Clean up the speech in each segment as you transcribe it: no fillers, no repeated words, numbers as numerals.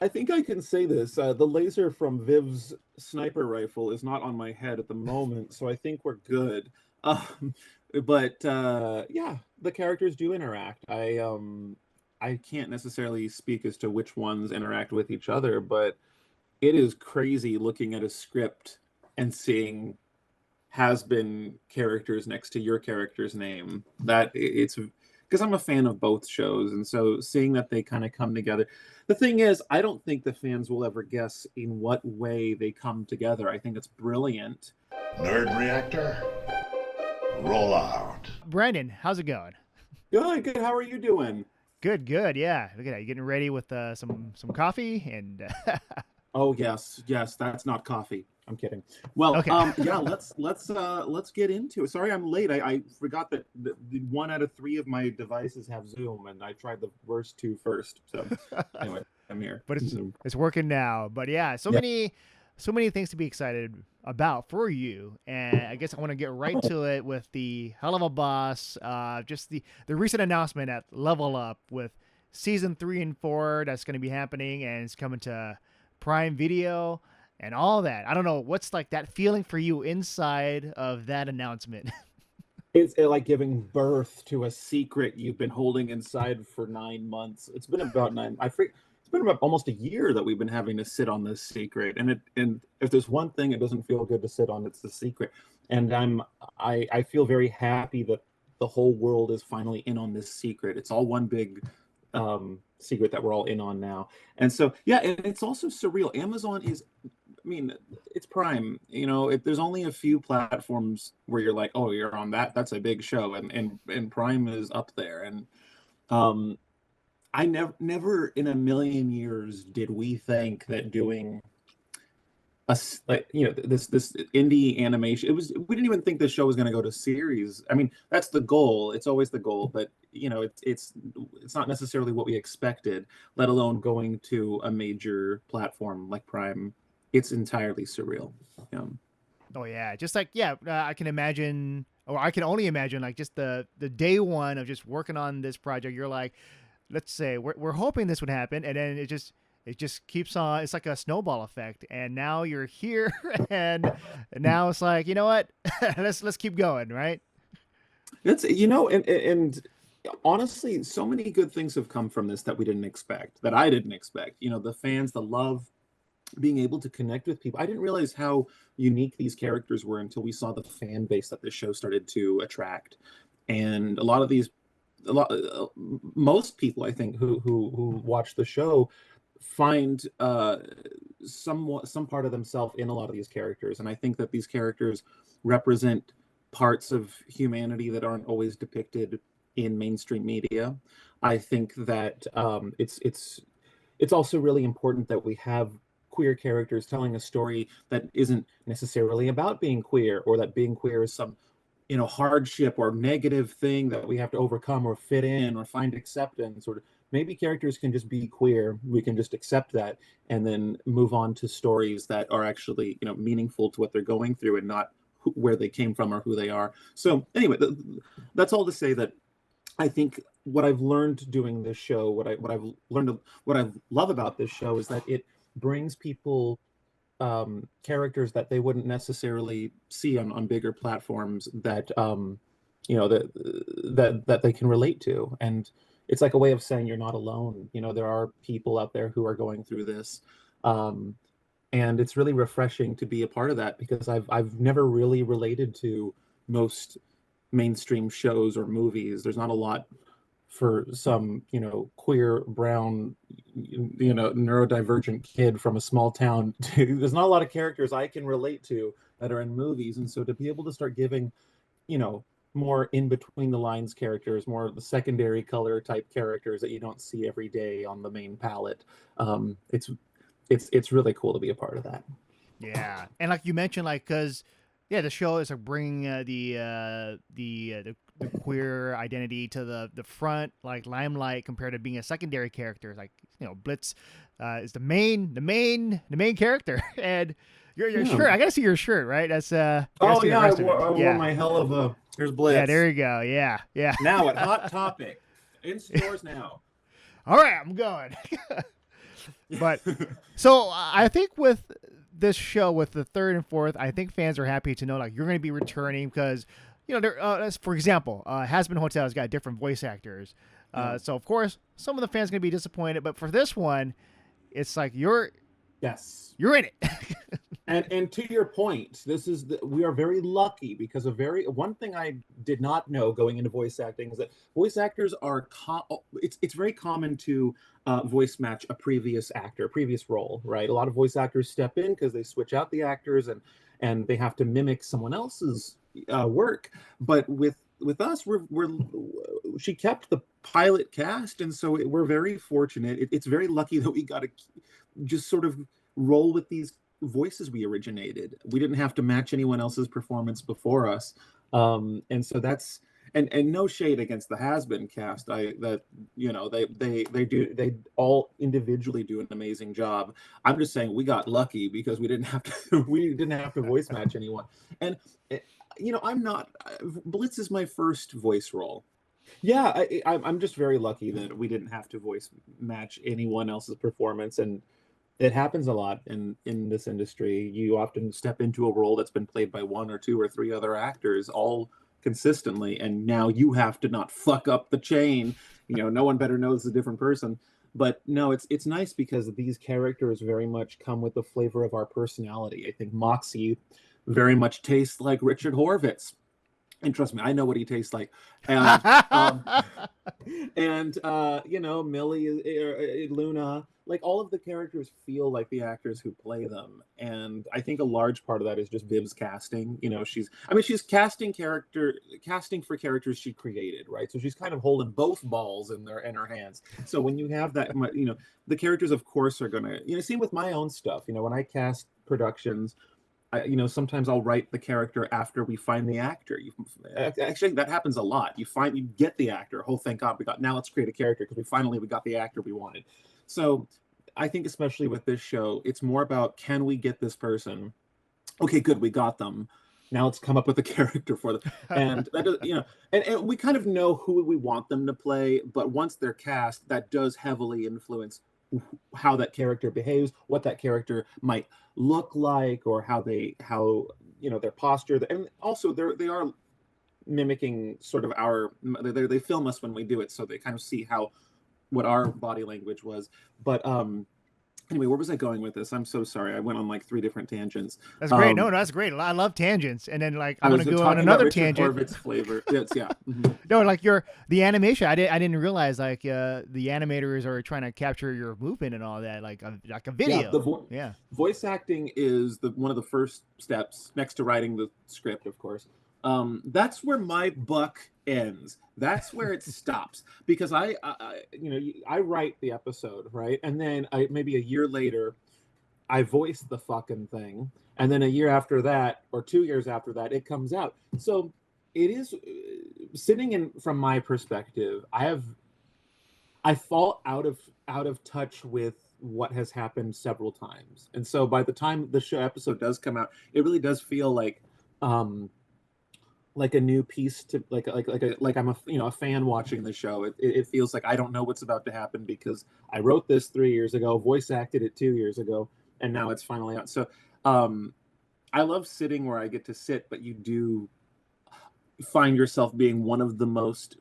I think I can say this. The laser from Viv's sniper rifle is not on my head at the moment, so I think we're good. Um, but yeah, the characters do interact. I can't necessarily speak as to which ones interact with each other, but it is crazy looking at a script and seeing has been characters next to your character's name. That it's because I'm a fan of both shows, and so seeing that they kind of come together. The thing is, I don't think the fans will ever guess in what way they come together. I think it's brilliant. Nerd Reactor, roll out. Brandon, how's it going? Good, good. How are you doing? Good, good. Yeah, look at that. You getting ready with some coffee and. Oh yes, yes. That's not coffee. I'm kidding. Well, Okay. Yeah. Let's get into it. Sorry, I'm late. I forgot that the 1 out of 3 of my devices have Zoom, and I tried the worst two first. So anyway, I'm here. But it's working now. But yeah, so many things to be excited about for you. And I guess I want to get right to it with the Helluva Boss. Just the recent announcement at Level Up with season 3 and 4 that's going to be happening, and it's coming to Prime Video and all that. I don't know what's like that feeling for you inside of that announcement. It's like giving birth to a secret you've been holding inside for 9 months. It's been about nine. It's been about almost a year that we've been having to sit on this secret. And if there's one thing it doesn't feel good to sit on, it's the secret. And I feel very happy that the whole world is finally in on this secret. It's all one big secret that we're all in on now. And so yeah, and it's also surreal. Amazon is, I mean, it's Prime. There's only a few platforms where you're like, oh, you're on that. That's a big show, and Prime is up there. And I never in a million years did we think that doing this indie animation. We didn't even think the show was going to go to series. I mean, that's the goal. It's always the goal, but it's not necessarily what we expected. Let alone going to a major platform like Prime. It's entirely surreal. Oh yeah, just like I can imagine, or I can only imagine, like just the day one of just working on this project. You're like, let's say we're hoping this would happen, and then it just keeps on. It's like a snowball effect, and now you're here, and now it's like, you know what, let's keep going, right? That's and honestly, so many good things have come from this that we didn't expect, that I didn't expect. The fans, the love, being able to connect with people. I didn't realize how unique these characters were until we saw the fan base that this show started to attract. And most people, I think, who watch the show find some part of themselves in a lot of these characters. And I think that these characters represent parts of humanity that aren't always depicted in mainstream media. I think that it's also really important that we have queer characters telling a story that isn't necessarily about being queer, or that being queer is some hardship or negative thing that we have to overcome or fit in or find acceptance. Or maybe characters can just be queer. We can just accept that and then move on to stories that are actually meaningful to what they're going through, and not where they came from or who they are. So anyway, that's all to say that I think what I've learned doing this show, what I love about this show is that it brings people characters that they wouldn't necessarily see on bigger platforms, that that they can relate to. And it's like a way of saying you're not alone. There are people out there who are going through this, and it's really refreshing to be a part of that, because I've never really related to most mainstream shows or movies. There's not a lot for some queer, brown, neurodivergent kid from a small town. There's not a lot of characters I can relate to that are in movies. And so to be able to start giving more in between the lines characters, more of the secondary color type characters that you don't see every day on the main palette, it's really cool to be a part of that. Yeah, and like you mentioned, like, because the show is like bringing the queer identity to the front, like limelight, compared to being a secondary character. Like Blitz is the main character, and your shirt. I gotta see your shirt, right? That's I wore my Helluva. Here's Blitz. Yeah, there you go. Yeah. Now at Hot Topic in stores now. All right, I'm going. But so I think with this show, with the third and fourth, I think fans are happy to know like you're going to be returning because for example, Hasbin Hotel has got different voice actors. So of course, some of the fans are going to be disappointed, but for this one, it's like you're in it. And to your point, we are very lucky because one thing I did not know going into voice acting is that voice actors are it's very common to voice match a previous actor, a previous role, right? A lot of voice actors step in because they switch out the actors and they have to mimic someone else's work. But with us, she kept the pilot cast, and so we're very fortunate. It's very lucky that we got to just sort of roll with these voices we originated. We didn't have to match anyone else's performance before us, and so that's and no shade against the Hasbin cast. They all individually do an amazing job. I'm just saying we got lucky because we didn't have to voice match anyone. And I'm not. Blitz is my first voice role. Yeah, I'm just very lucky that we didn't have to voice match anyone else's performance, and it happens a lot in this industry. You often step into a role that's been played by one or two or three other actors all consistently, and now you have to not fuck up the chain. No one better knows a different person. But no, it's nice because these characters very much come with the flavor of our personality. I think Moxie very much tastes like Richard Horvitz. And trust me, I know what he tastes like. And Millie, Luna, like all of the characters feel like the actors who play them. And I think a large part of that is just Viv's casting. She's casting for characters she created, right? So she's kind of holding both balls in her hands. So when you have that, the characters, of course, are gonna, same with my own stuff. When I cast productions, sometimes I'll write the character after we find the actor. Actually, that happens a lot. You get the actor. Oh, thank God now let's create a character because we got the actor we wanted. So I think especially with this show, it's more about, can we get this person? Okay, good, we got them. Now let's come up with a character for them. And that does, and we kind of know who we want them to play, but once they're cast, that does heavily influence how that character behaves, what that character might look like, or how their posture, and also they are mimicking sort of they film us when we do it, so they kind of see what our body language was. But anyway, where was I going with this? I'm so sorry. I went on like 3 different tangents. That's great. No, that's great. I love tangents. And then like I'm going to go on another tangent. Horvitz flavor. Yes, yeah. Mm-hmm. No, like the animation. I didn't realize like the animators are trying to capture your movement and all that, like a video. Yeah. Voice acting is one of the first steps next to writing the script, of course. That's where my buck ends. That's where it stops, because I write the episode, right, and then maybe a year later I voice the fucking thing, and then a year after that or 2 years after that it comes out. So it is sitting in, from my perspective, I fall out of touch with what has happened several times, and so by the time the show episode does come out, it really does feel like a new piece to like I'm a fan watching the show. It feels like I don't know what's about to happen because I wrote this 3 years ago, voice acted it 2 years ago, and now it's finally out. So I love sitting where I get to sit, but you do find yourself being one of the most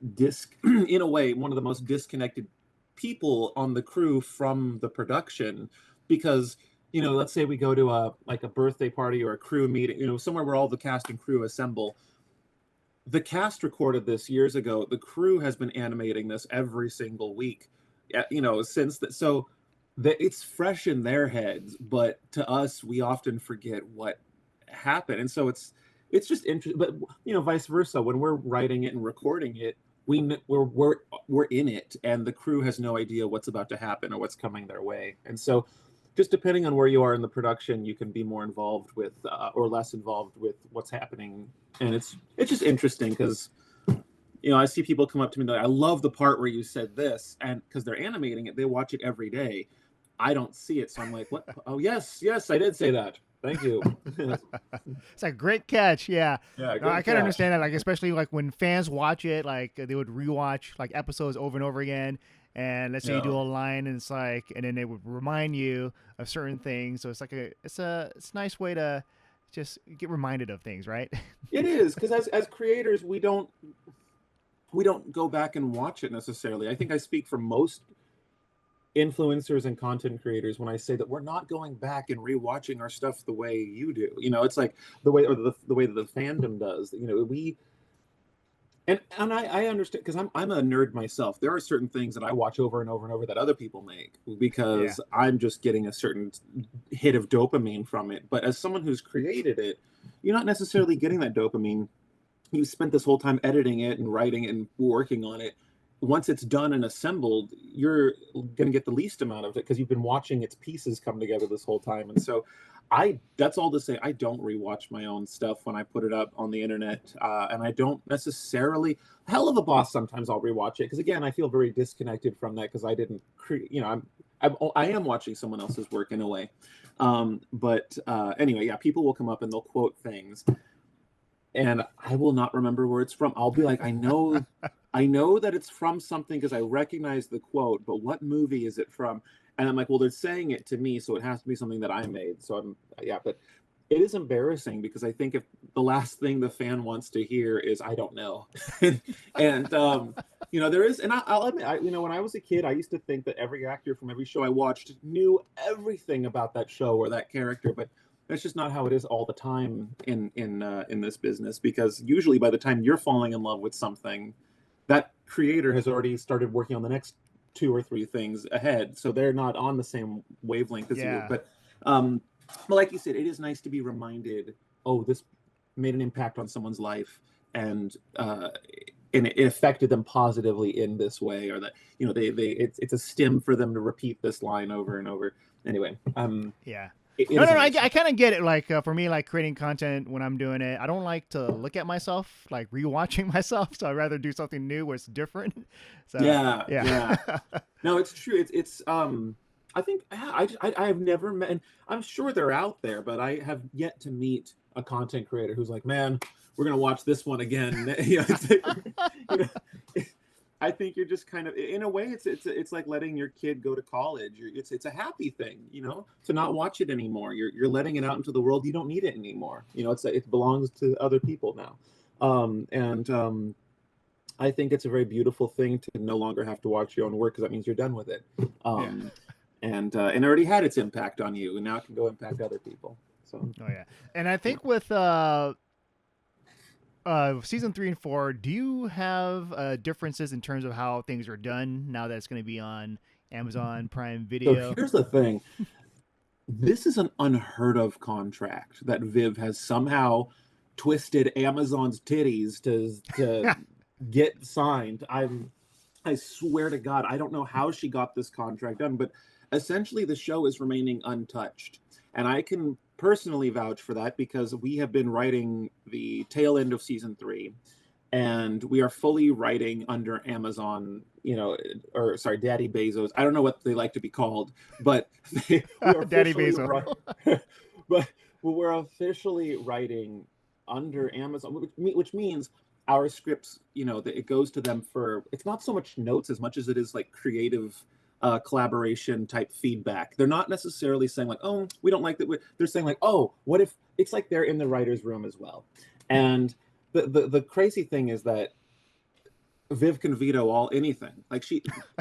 in a way, one of the most disconnected people on the crew from the production, because let's say we go to a birthday party or a crew meeting, somewhere where all the cast and crew assemble. The cast recorded this years ago. The crew has been animating this every single week, since that. So it's fresh in their heads, but to us, we often forget what happened. And so it's just interesting. But vice versa, when we're writing it and recording it, we're in it, and the crew has no idea what's about to happen or what's coming their way. And so, just depending on where you are in the production, you can be more involved with or less involved with what's happening. And it's just interesting because, I see people come up to me and they're like, I love the part where you said this, and because they're animating it, they watch it every day. I don't see it, so I'm like, what? Oh, yes, I did say that. Thank you. It's a great catch. Yeah. I kind of understand that, like, especially like when fans watch it, like they would rewatch like episodes over and over again. and let's say you do a line, and it's like, and then it would remind you of certain things. So it's like it's a nice way to just get reminded of things, right? It is, because as creators, we don't go back and watch it necessarily. I think I speak for most influencers and content creators when I say that we're not going back and rewatching our stuff the way you do. You know, it's like the way, or the way that the fandom does. You know, we and I understand, because I'm a nerd myself. There are certain things that I watch over and over and over that other people make, because I'm just getting a certain hit of dopamine from it. But as someone who's created it, you're not necessarily getting that dopamine. You spent this whole time editing it and writing it and working on it. Once it's done and assembled, you're going to get the least amount of it because you've been watching its pieces come together this whole time. And so that's all to say, I don't rewatch my own stuff when I put it up on the internet. And I don't necessarily, Helluva Boss, sometimes I'll rewatch it because, again, I feel very disconnected from that because I didn't create, you know, I am watching someone else's work in a way. But anyway, yeah, people will come up and they'll quote things, and I will not remember where it's from. I'll be like, I know that it's from something because I recognize the quote, but what movie is it from? And I'm like, well, they're saying it to me, so it has to be something that I made. So but it is embarrassing because I think if the last thing the fan wants to hear is, I don't know. and you know, there is, and I'll admit, you know, when I was a kid, I used to think that every actor from every show I watched knew everything about that show or that character, but that's just not how it is all the time in this business, because usually by the time you're falling in love with something, that creator has already started working on the next 2 or 3 things ahead, so they're not on the same wavelength as you. But like you said, it is nice to be reminded, oh, this made an impact on someone's life, and it affected them positively in this way, or that, you know, it's a stim for them to repeat this line over and over. Anyway, No, I kind of get it. Like for me, like creating content when I'm doing it, I don't like to look at myself, like rewatching myself. So I'd rather do something new where it's different. So yeah. No, it's true. It's I think I have never met, and I'm sure they're out there, but I have yet to meet a content creator who's like, man, we're gonna watch this one again. You know, I think you're just kind of, in a way, it's like letting your kid go to college. It's a happy thing, you know, to not watch it anymore. You're letting it out into the world. You don't need it anymore. You know, it belongs to other people now. I think it's a very beautiful thing to no longer have to watch your own work, because that means you're done with it. And it already had its impact on you, and now it can go impact other people. So. Oh yeah, and I think with season 3 and 4, do you have differences in terms of how things are done now that it's going to be on Amazon Prime Video? So here's the thing. This is an unheard of contract that Viv has somehow twisted Amazon's titties to get signed. I swear to God, I don't know how she got this contract done, but essentially the show is remaining untouched. And I can personally vouch for that because we have been writing the tail end of season 3, and we are fully writing under Amazon, you know, or sorry, Daddy Bezos. I don't know what they like to be called, but we are Daddy Bezos. but we're officially writing under Amazon, which means our scripts, you know, that it goes to them for, it's not so much notes as much as it is like creative collaboration type feedback. They're not necessarily saying like, oh, we don't like that. They're saying like, oh, what if, it's like they're in the writer's room as well. And the crazy thing is that Viv can veto anything. Like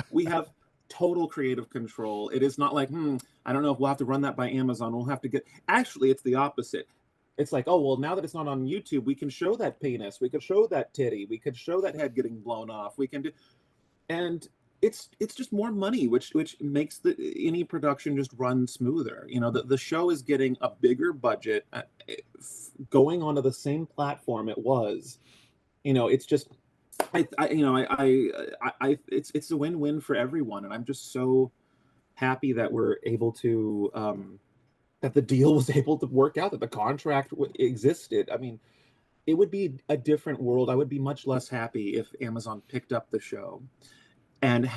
we have total creative control. It is not like, I don't know if we'll have to run that by Amazon. We'll have to actually, it's the opposite. It's like, oh, well, now that it's not on YouTube, we can show that penis. We could show that titty. We could show that head getting blown off. We can do, and it's just more money, which makes any production just run smoother. You know, the show is getting a bigger budget, going onto the same platform it was. You know, it's just, it's a win-win for everyone, and I'm just so happy that we're able to, that the deal was able to work out, that the contract existed. I mean, it would be a different world. I would be much less happy if Amazon picked up the show and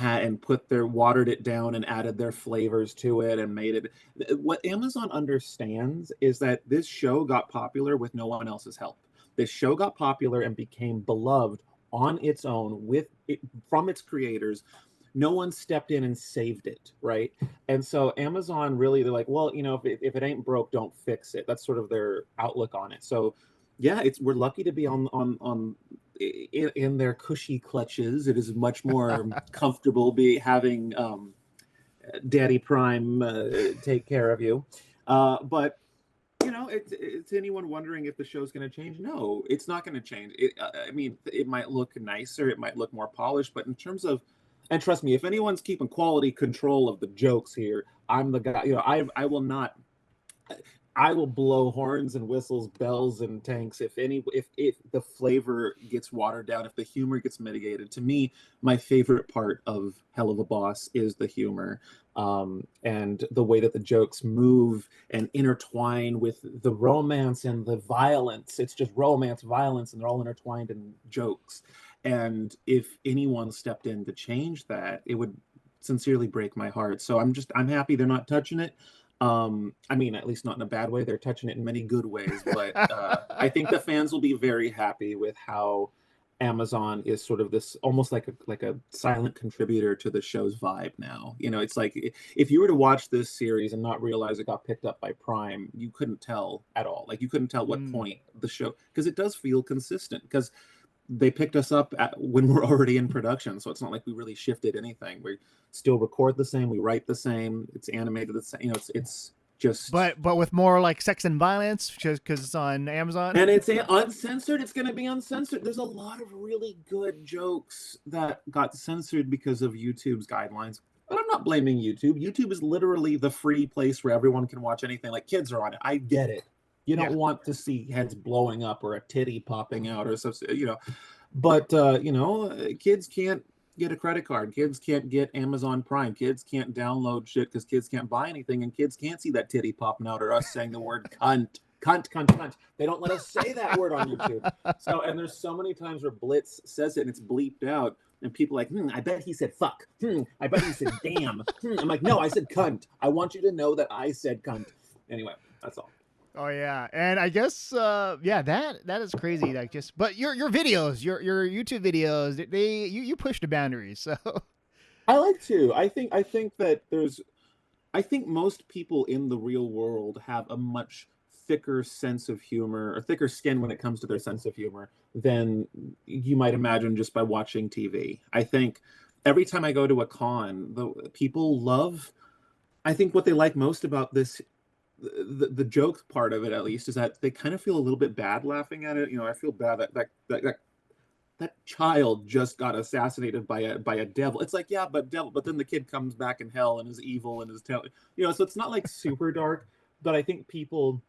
watered it down and added their flavors to it and made it. What Amazon understands is that this show got popular with no one else's help. This show got popular and became beloved on its own from its creators no one stepped in and saved it, right? And so Amazon really, they're like, well, you know, if it ain't broke, don't fix it. That's sort of their outlook on it. So yeah, we're lucky to be on in their cushy clutches. It is much more comfortable be having Daddy Prime take care of you. But you know, it's anyone wondering if the show's going to change? No, it's not going to change. I mean, it might look nicer, it might look more polished, but in terms of, and trust me, if anyone's keeping quality control of the jokes here, I'm the guy. You know, I will not. I will blow horns and whistles, bells and tanks if the flavor gets watered down, if the humor gets mitigated. To me, my favorite part of Helluva Boss is the humor, and the way that the jokes move and intertwine with the romance and the violence. It's just romance, violence, and they're all intertwined in jokes. And if anyone stepped in to change that, it would sincerely break my heart. So I'm happy they're not touching it. I mean, at least not in a bad way. They're touching it in many good ways, but I think the fans will be very happy with how Amazon is sort of this almost like a silent contributor to the show's vibe now. You know, it's like if you were to watch this series and not realize it got picked up by Prime, you couldn't tell at all. Like you couldn't tell what point the show, because it does feel consistent, because they picked us up when we're already in production. So it's not like we really shifted anything. We still record the same, we write the same, it's animated the same. You know, it's just. But with more like sex and violence, just because it's on Amazon. And it's uncensored. It's going to be uncensored. There's a lot of really good jokes that got censored because of YouTube's guidelines. But I'm not blaming YouTube. YouTube is literally the free place where everyone can watch anything. Like kids are on it. I get it. You don't want to see heads blowing up or a titty popping out or something, you know. But, you know, kids can't get a credit card. Kids can't get Amazon Prime. Kids can't download shit because kids can't buy anything. And kids can't see that titty popping out or us saying the word cunt. Cunt, cunt, cunt. They don't let us say that word on YouTube. So, and there's so many times where Blitz says it and it's bleeped out. And people are like, I bet he said fuck. I bet he said damn. I'm like, no, I said cunt. I want you to know that I said cunt. Anyway, that's all. Oh yeah, and I guess yeah, that is crazy. Like but your videos, your YouTube videos, you push the boundaries. So I like to. I think that I think most people in the real world have a much thicker sense of humor, or thicker skin when it comes to their sense of humor than you might imagine just by watching TV. I think every time I go to a con, the people love. I think what they like most about this. The joke part of it, at least, is that they kind of feel a little bit bad laughing at it. You know, I feel bad that child just got assassinated by a devil. It's like, yeah, but then the kid comes back in hell and is evil and is you know, so it's not like super dark, but I think people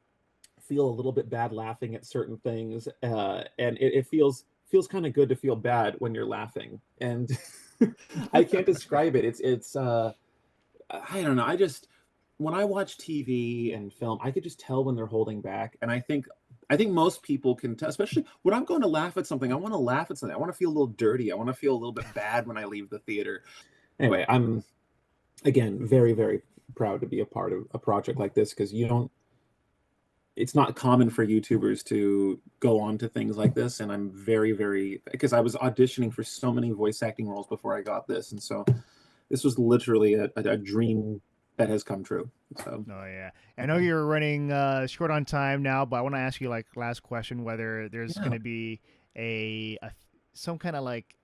feel a little bit bad laughing at certain things, and it feels kind of good to feel bad when you're laughing, and I can't describe it. It's I don't know. When I watch TV and film, I could just tell when they're holding back. And I think most people can tell, especially when I'm going to laugh at something. I want to laugh at something. I want to feel a little dirty. I want to feel a little bit bad when I leave the theater. Anyway, I'm, again, very, very proud to be a part of a project like this, because it's not common for YouTubers to go on to things like this. And I'm very, very, because I was auditioning for so many voice acting roles before I got this. And so this was literally a dream that has come true. So. Oh yeah, I know you're running short on time now, but I want to ask you, like, last question, whether there's going to be some kind of like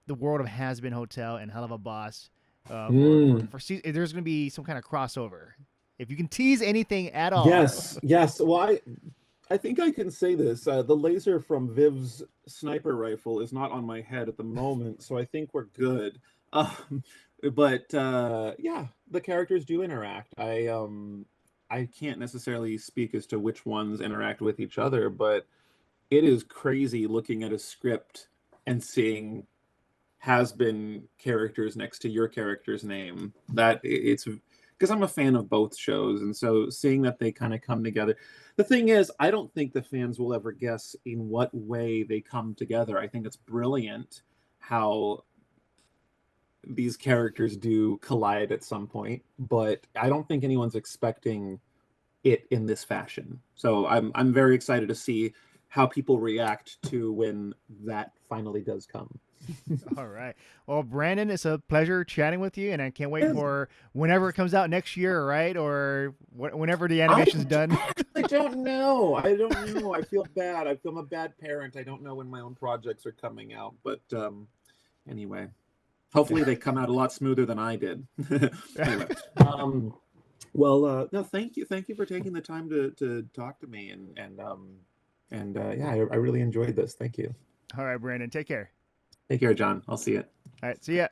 the world of Hazbin Hotel and Helluva Boss for there's going to be some kind of crossover. If you can tease anything at all. Yes. Well, I think I can say this. The laser from Viv's sniper rifle is not on my head at the moment, so I think we're good. But yeah, the characters do interact. I can't necessarily speak as to which ones interact with each other, but it is crazy looking at a script and seeing Hasbin characters next to your character's name. That it's because I'm a fan of both shows, and so seeing that they kind of come together. The thing is, I don't think the fans will ever guess in what way they come together. I think it's brilliant how these characters do collide at some point, but I don't think anyone's expecting it in this fashion. So I'm very excited to see how people react to when that finally does come. All right. Well, Brandon, it's a pleasure chatting with you, and I can't wait for whenever it comes out next year, right? Or whenever the animation's done. I don't know. I don't know. I feel bad. I'm a bad parent. I don't know when my own projects are coming out. But anyway, hopefully they come out a lot smoother than I did. Anyway, well, no, thank you for taking the time to talk to me, and yeah, I really enjoyed this. Thank you. All right, Brandon, take care. Take care, John. I'll see you. All right, see ya.